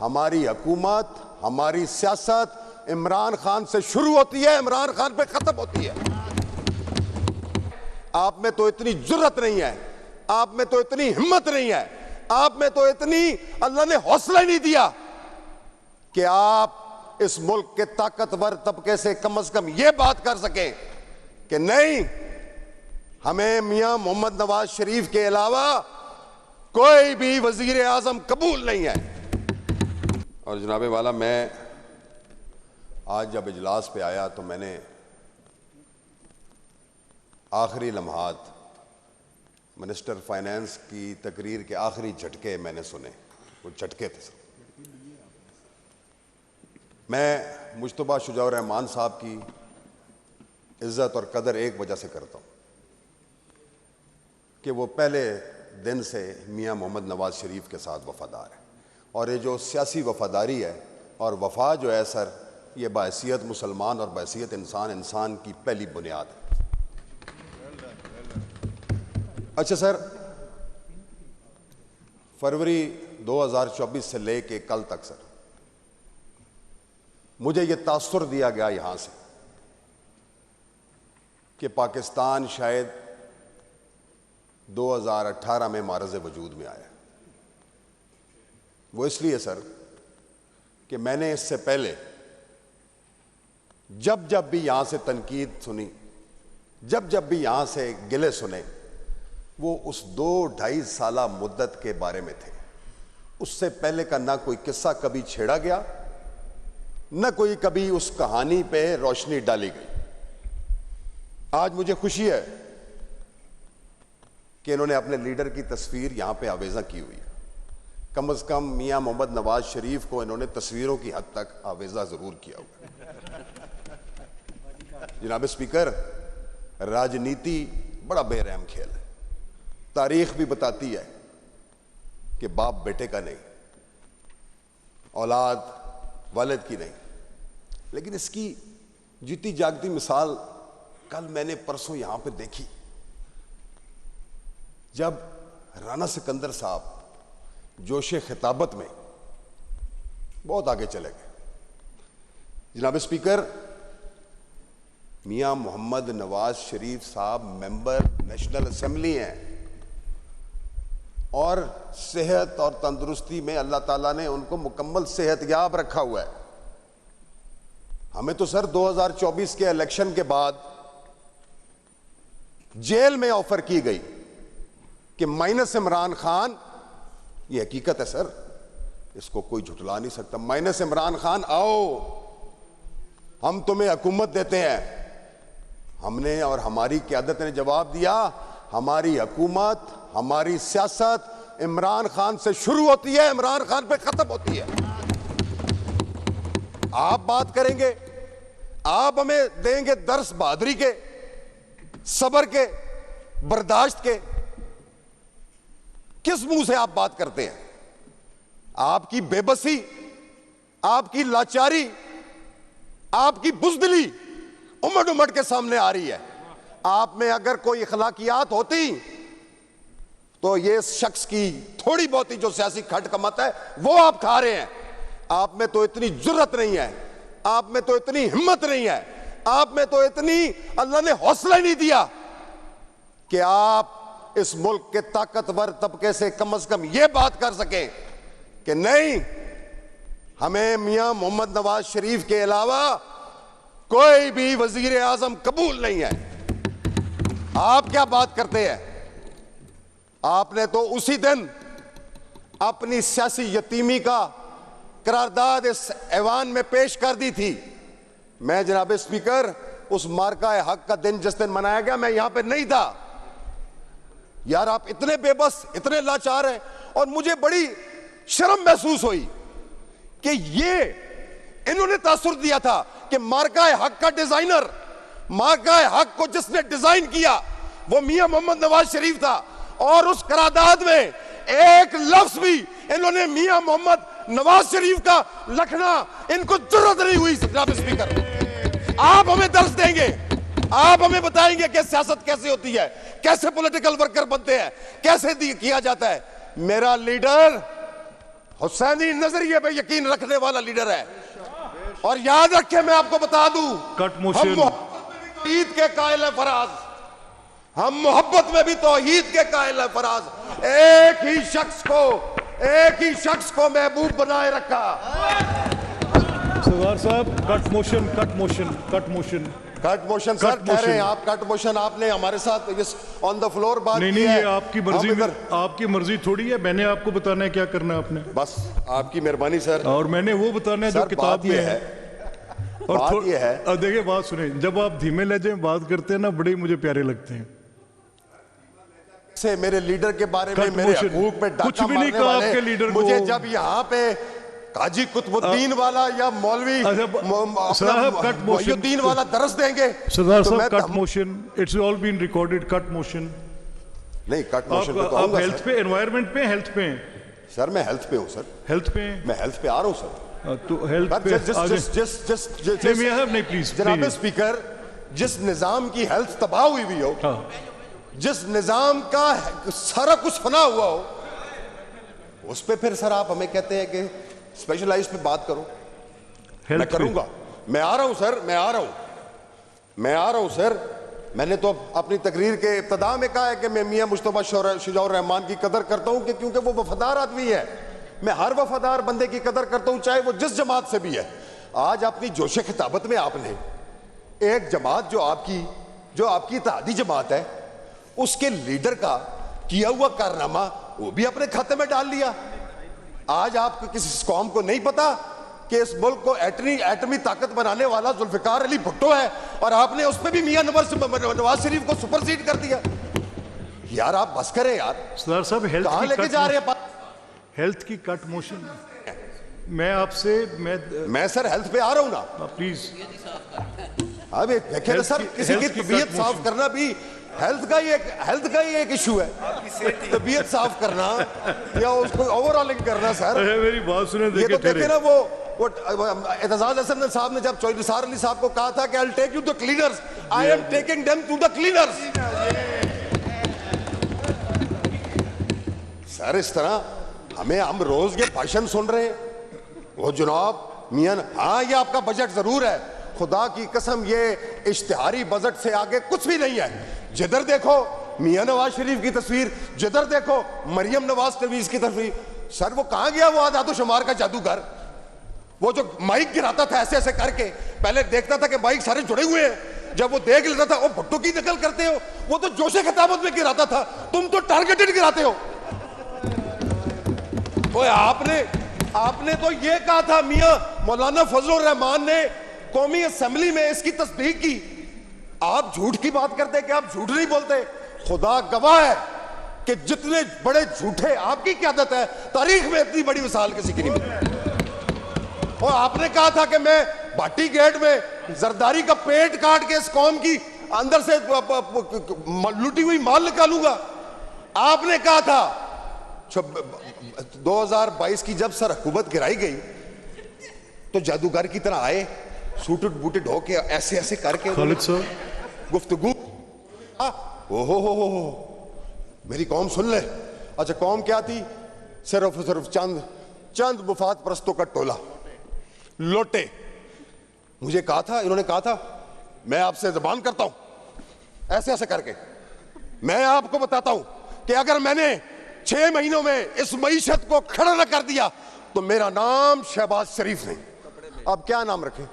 हमारी हुकूमत, हमारी सियासत इमरान खान से शुरू होती है, इमरान खान पे खत्म होती है। आप में तो इतनी जुर्रत नहीं है, आप में तो इतनी हिम्मत नहीं है, आप में तो इतनी अल्लाह ने हौसला ही नहीं दिया कि आप इस मुल्क के ताकतवर तबके से कम यह बात कर सकें कि नहीं, हमें मियां मोहम्मद नवाज शरीफ के अलावा कोई भी वजीर आजम कबूल नहीं है। और जनाबे वाला, मैं आज जब इजलास पे आया तो मैंने आखिरी लम्हात मिनिस्टर फाइनेंस की तकरीर के आखिरी झटके मैंने सुने। वो झटके थे। मैं मुश्तबा शुजाउर रहमान साहब की इज्जत और कदर एक वजह से करता हूँ कि वो पहले दिन से मियां मोहम्मद नवाज शरीफ के साथ वफादार है, और ये जो सियासी वफादारी है और वफा जो है सर, ये बाहैसियत मुसलमान और बाहैसियत इंसान की पहली बुनियाद है। अच्छा सर, फरवरी 2024 से लेके कल तक सर, मुझे यह तासुर दिया गया यहां से कि पाकिस्तान शायद 2018 में मारज़ वजूद में आया। वो इसलिए सर कि मैंने इससे पहले जब जब भी यहां से तनकीद सुनी, जब जब भी यहां से गिले सुने, वो उस 2-2.5 साला मुद्दत के बारे में थे। उससे पहले का ना कोई किस्सा कभी छेड़ा गया, न कोई कभी उस कहानी पे रोशनी डाली गई। आज मुझे खुशी है कि इन्होंने अपने लीडर की तस्वीर यहां पे आवेजा की हुई है। कम से कम मियां मोहम्मद नवाज शरीफ को इन्होंने तस्वीरों की हद तक आवेजा जरूर किया हुआ। जनाब स्पीकर, राजनीति बड़ा बेरहम खेल है। तारीख भी बताती है कि बाप बेटे का नहीं, औलाद वालिद की नहीं। लेकिन इसकी जीती जागती मिसाल कल मैंने परसों यहां पे देखी, जब राना सिकंदर साहब जोशे खिताबत में बहुत आगे चले गए। जनाब स्पीकर, मियां मोहम्मद नवाज शरीफ साहब मेंबर नेशनल असेंबली हैं, और सेहत और तंदुरुस्ती में अल्लाह ताला ने उनको मुकम्मल सेहतयाब रखा हुआ है। हमें तो सर 2024 के इलेक्शन के बाद जेल में ऑफर की गई कि माइनस इमरान खान, ये हकीकत है सर, इसको कोई झुठला नहीं सकता, माइनस इमरान खान आओ, हम तुम्हें हुकूमत देते हैं। हमने और हमारी क़यादत ने जवाब दिया, हमारी हुकूमत, हमारी सियासत इमरान खान से शुरू होती है, इमरान खान पे खत्म होती है। आप बात करेंगे, आप हमें देंगे दर्स बहादुरी के, सब्र के, बर्दाश्त के। किस मुंह से आप बात करते हैं? आपकी बेबसी, आपकी लाचारी, आपकी बुज़दिली उमड़ उमड़ के सामने आ रही है। आप में अगर कोई अखलाकियात होती तो ये शख्स की थोड़ी बहुत जो सियासी खट कमत है वो आप खा रहे हैं। आप में तो इतनी जुर्रत नहीं है, आप में तो इतनी हिम्मत नहीं है, आप में तो इतनी अल्लाह ने हौसला ही नहीं दिया कि आप इस मुल्क के ताकतवर तबके से कम यह बात कर सकें कि नहीं, हमें मियां मोहम्मद नवाज शरीफ के अलावा कोई भी वजीर आजम कबूल नहीं है। आप क्या बात करते हैं? आपने तो उसी दिन अपनी सियासी यतीमी का करारदाद इस ऐवान में पेश कर दी थी। मैं जनाब स्पीकर, उस मार्का हक का दिन जिस दिन मनाया गया, मैं यहां पे नहीं था। यार, आप इतने बेबस, इतने लाचार हैं, और मुझे बड़ी शर्म महसूस हुई कि ये इन्होंने तासुर दिया था कि मार्का हक का डिजाइनर, मार्का हक को जिसने डिजाइन किया वो मियां मोहम्मद नवाज शरीफ था, और उस करारदाद में एक लफ्ज भी इन्होंने मियां मोहम्मद नवाज शरीफ का लिखना, इनको जरूरत नहीं हुई। जनाब स्पीकर, आप हमें दर्ज देंगे, आप हमें बताएंगे कि सियासत कैसे होती है, कैसे पॉलिटिकल वर्कर बनते हैं, कैसे किया जाता है। मेरा लीडर हुसैनी नजरिए पे यकीन रखने वाला लीडर है। और याद रखें, मैं आपको बता दूं, कट मोशन, तौहीद के कायल है फराज, हम मोहब्बत में भी तौहीद के कायल है फराज। एक ही शख्स को महबूब बनाए रखा। सरदार साहब, cut motion, cut motion, cut motion, cut motion sir कह रहे हैं आप। कट मोशन आपने हमारे साथ ऑन द फ्लोर बात नहीं, ये आपकी मर्जी, आपकी मर्जी थोड़ी है। मैंने आपको बताना है क्या करना है आपने, बस आपकी मेहरबानी सर। और मैंने वो बताना है जो किताब में है। और बात ये है, और देखिए बात सुने, जब आप धीमे लहजे में बात करते हैं ना, बड़े मुझे प्यारे लगते हैं। से मेरे लीडर के बारे में, मेरे हकूक पे कुछ भी नहीं कहा आपके लीडर को। मुझे जब यहाँ पे काजी कुतुबुद्दीन वाला या मौलवी मोहिउद्दीन वाला दरस देंगे, सरदार साहब, cut motion, it's all been recorded. Cut motion नहीं, कट मोशन पे आप हेल्थ पे, एनवायरनमेंट पे, हेल्थ पे सर। मैं हेल्थ पे हूँ सर, हेल्थ पे, मैं हेल्थ पे आ रहा हूँ सर। तो हेल्थ पे नहीं प्लीज। जनाब स्पीकर, जिस निजाम की हेल्थ तबाह हुई हुई हो, जिस निजाम का सारा कुछ फना हुआ हो, उस पे फिर सर आप हमें कहते हैं कि स्पेशलाइज पे बात करो। मैं करूंगा, मैं आ रहा हूं सर, मैं आ रहा हूं सर। मैंने तो अपनी तकरीर के इब्तिदा में कहा है कि मैं मियां मुस्तफा शुजाउर रहमान की कदर करता हूं, क्योंकि वो वफादार आदमी है। मैं हर वफादार बंदे की कदर करता हूं, चाहे वो जिस जमात से भी है। आज अपनी जोश खिताबत में आपने एक जमात जो आपकी इत्तेहादी जमात है, उसके लीडर का किया हुआ कारनामा वो भी अपने खाते में डाल लिया। आज आपको किसी कौम को नहीं पता कि इस मुल्क को एटमी ताकत बनाने वाला जुल्फिकार अली भुट्टो है, और आपने उस पर भी मियां नवाज शरीफ को सुपरसीड कर दिया। यार आप बस करें यार। सरदार साहब, हेल्थ कहां लेके जा रहे हैं? हेल्थ की कट मोशन। मैं आपसे मैं सर हेल्थ पे आ रहा हूं ना, प्लीज। अब देखिए ना सर, किसी की तबीयत साफ करना भी हेल्थ का ही एक इशू है। तबीयत साफ करना या उसको ओवरऑलिंग करना सर। मेरी बात सुने, ये तो देखे ना, वो एतजाज हसन साहब ने जब निसार अली साहब को कहा था कि I will take you to cleaners, I am taking them to the cleaners. Sir इस तरह हम रोज के भाषण सुन रहे हैं। वो जनाब मियां, हाँ ये आपका बजट जरूर है, खुदा की कसम ये इश्तिहारी बजट से आगे कुछ भी नहीं है। जिधर देखो मियां नवाज शरीफ की तस्वीर, जिधर देखो मरियम नवाज तवीज की तस्वीर। सर वो कहां गया वो आदातो शुमार का जादूगर? वो जो माइक गिराता था ऐसे ऐसे करके, पहले देखता था कि माइक सारे जुड़े हुए हैं, जब वो देख लेता था वो भुट्टो की नकल करते हो। वो तो जोशे खिताबत में गिराता था, तुम तो टारगेटेड गिराते हो। आपने तो ये कहा था, मियां मौलाना फजलुर रहमान ने कौमी असेंबली में इसकी तस्दीक की। आप झूठ की बात करते कि आप झूठ नहीं बोलते। खुदा गवाह है कि जितने बड़े झूठे आपकी क़यादत है, तारीख में इतनी बड़ी मिसाल किसी की नहीं मिली। और आपने कहा था कि मैं भाटी गेट में जरदारी का पेट काट के इस कौम की अंदर से लूटी हुई माल निकालूंगा। आपने कहा था 2022 की जब सर हुकूमत गिराई गई तो जादूगर की तरह आए, सूटेड बूटेड होके ऐसे ऐसे करके खालिद साहब गुफ्तगू। ओहो मेरी कौम सुन ले। अच्छा कौम क्या थी? सिर्फ चंद मुफाद परस्तों का टोला, लोटे। मुझे कहा था, इन्होंने कहा था मैं आपसे ज़बान करता हूं ऐसे ऐसे करके। मैं आपको बताता हूं कि अगर मैंने 6 महीनों में इस मईशत को खड़ा न कर दिया तो मेरा नाम शहबाज शरीफ नहीं। अब क्या नाम रखें?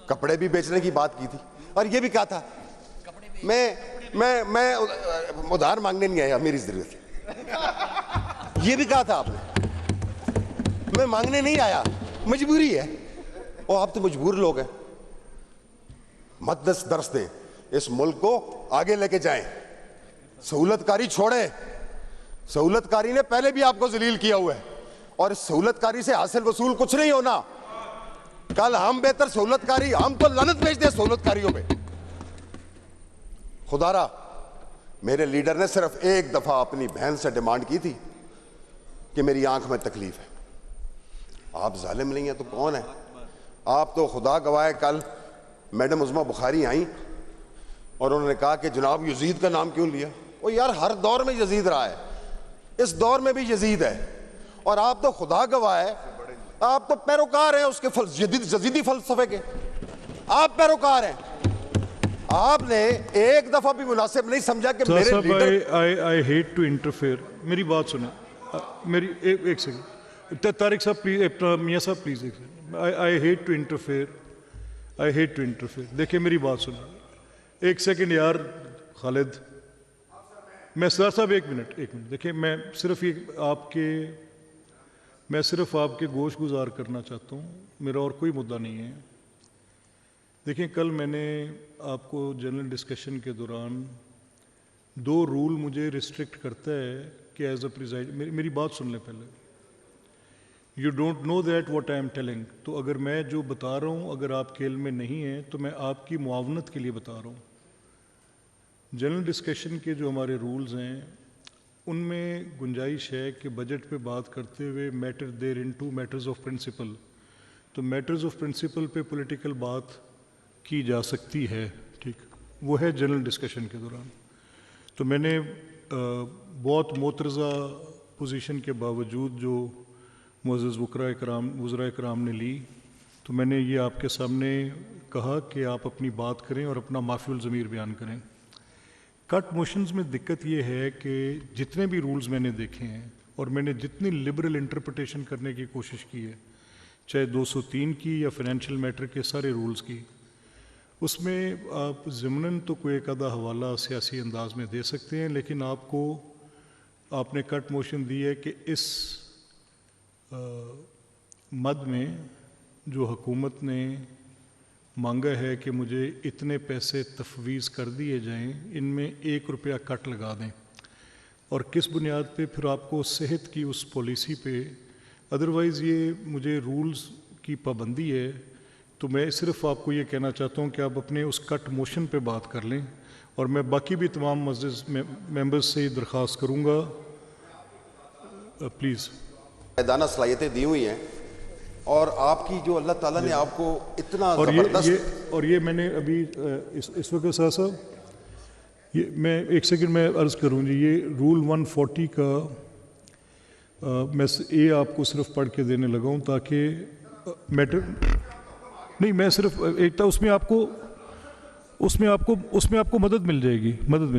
कपड़े भी बेचने की बात की थी, और ये भी कहा था मैं उधार मांगने नहीं आया, मेरी जरूरत है। ये भी कहा था आपने, मैं मांगने नहीं आया, मजबूरी है। और आप तो मजबूर लोग हैं। मत दर्श दें, इस मुल्क को आगे लेके जाएं, सहूलतकारी छोड़ें। सहूलतकारी ने पहले भी आपको जलील किया हुआ है, और इस सहूलतकारी से हासिल वसूल कुछ नहीं होना। कल हम बेहतर सहूलतकारी, हम तो लानत भेज दे सहूलतकारियों पे। खुदारा मेरे लीडर ने सिर्फ एक दफा अपनी बहन से डिमांड की थी कि मेरी आंख में तकलीफ है। आप जालिम नहीं है तो कौन है? आप तो खुदा गवाह, कल मैडम उज़मा बुखारी आई और उन्होंने कहा कि जनाब यजीद का नाम क्यों लिया? वो यार हर दौर में यजीद रहा है। इस दौर में भी यजीद है, और आप तो खुदा गवाह है, आप तो पैरोकार हैं उसके जदीदी फलसफे के, आप पैरोकार हैं। आपने एक दफा भी मुनासिब नहीं समझा कि मेरे leader. I hate to interfere, मेरी बात सुने, मेरी एक सेकंड, तारिक साहब प्लीज, मियां साहब प्लीज एक second. I hate to interfere, I hate to interfere. देखिए मेरी बात सुनो, एक सेकंड यार खालिद, मैं सरदार साहब एक मिनट। देखिए मैं सिर्फ आपके गोश गुजार करना चाहता हूँ, मेरा और कोई मुद्दा नहीं है। देखिए कल मैंने आपको जनरल डिस्कशन के दौरान 2 रूल मुझे रिस्ट्रिक्ट करता है कि एज अ प्रिजाइड, मेरी बात सुन लें पहले। You don't know that what I am telling. तो अगर मैं जो बता रहा हूँ अगर आपके इल्म में नहीं है तो मैं आपकी मुआवनत के लिए बता रहा हूँ। जनरल डिस्कशन के जो हमारे रूल्स हैं उनमें गुंजाइश है कि बजट पे बात करते हुए matter there into matters of principle, तो मैटर्स ऑफ प्रिंसिपल पे पॉलिटिकल बात की जा सकती है, ठीक, वो है जनरल डिस्कशन के दौरान। तो मैंने बहुत मोतरज़ा पोजीशन के बावजूद जो मुअज़्ज़ज़ वज़राए कराम ने ली, तो मैंने ये आपके सामने कहा कि आप अपनी बात करें और अपना माफ़ियुल ज़मीर बयान करें। कट मोशंस में दिक्कत ये है कि जितने भी रूल्स मैंने देखे हैं और मैंने जितनी लिबरल इंटरप्रिटेशन करने की कोशिश की है, चाहे 203 की या फाइनेंशियल मैटर के सारे रूल्स की, उसमें आप ज़िमनन तो कोई एक आधा हवाला सियासी अंदाज में दे सकते हैं, लेकिन आपने कट मोशन दी है कि इस मद में जो हुकूमत ने मांगा है कि मुझे इतने पैसे तफवीज़ कर दिए जाएं, इनमें 1 रुपया कट लगा दें, और किस बुनियाद पे फिर आपको सेहत की उस पॉलिसी पे, अदरवाइज़ ये मुझे रूल्स की पाबंदी है। तो मैं सिर्फ आपको ये कहना चाहता हूँ कि आप अपने उस कट मोशन पे बात कर लें, और मैं बाकी भी तमाम मस्जिद मेंबर्स से दरख्वास्त करूँगा प्लीज़। दाना सलाहियतें दी हुई हैं और आपकी जो अल्लाह ताला ने आपको इतना ज़बरदस्त, और ये मैंने अभी इस वक्त साहब ये मैं एक सेकंड में अर्ज़ करूँ जी, ये रूल 140 का मैं आपको सिर्फ पढ़ के देने लगा हूँ ताकि मैटर नहीं, मैं सिर्फ एक था उसमें आपको मदद मिल जाएगी।